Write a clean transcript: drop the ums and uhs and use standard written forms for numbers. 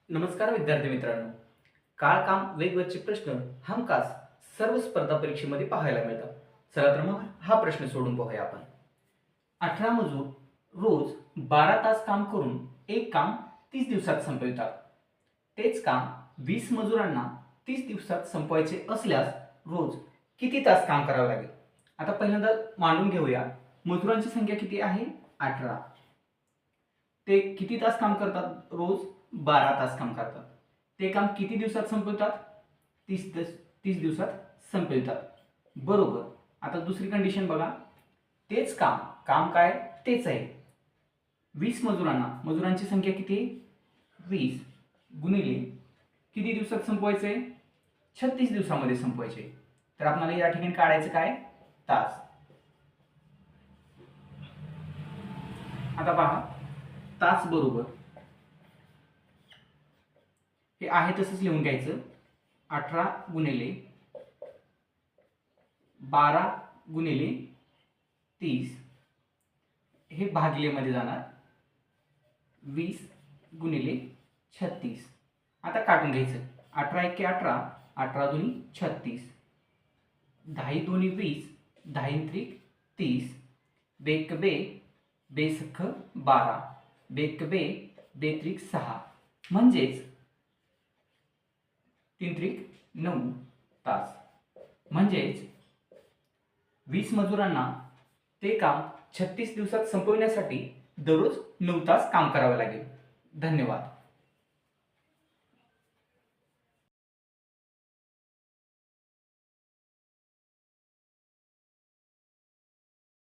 नमस्कार विद्यार्थी मित्रांनो. काळ काम वेगवेगळे प्रश्न हमखास सर्व स्पर्धा परीक्षेमध्ये पाहायला मिळतात. चला तर मग हा प्रश्न सोडून पाहूया आपण. 18 मजूर रोज 12 तास काम करून एक काम 30 दिवसात संपवितात. तेच काम 20 मजुरांना 30 दिवसात संपवायचे असल्यास रोज किती तास काम करावे लागेल? आता पहिल्यांदा मांडून घेऊया. मजुरांची संख्या किती आहे? 18. ते किती तास काम करतात? रोज 12 तास काम करतात. ते काम किती दिवसात संपवतात? 30 दिवसात संपवतात. बरोबर. आता दुसरी कंडिशन बघा. तेच काम, काम काय? तेच आहे. 20 मजुरांची संख्या किती? 20 गुणिले किती दिवसात संपवायचे? 36 दिवसामध्ये संपवायचे. तर आपल्याला या ठिकाणी काढायचं काय? तास. आता पहा, तास बरोबर हे आहे तसंच लिहून घ्यायचं. 18 गुणिले 12 गुणिले 30 हे भागिलेमध्ये जाणार. 20 गुणिले 36. आता काटून घ्यायचं. 18 एके 18, 18 दुनी 36, 10 दुनी 20, 10 त्रिक 30, बेक बे, बेसख 12, बेक बे, बेत्रिक 6, म्हणजेच 3 त्रिक 9 तास. म्हणजेच 20 मजुरांना ते काम 36 दिवसात संपवण्यासाठी दररोज 9 तास काम करावे लागेल. धन्यवाद.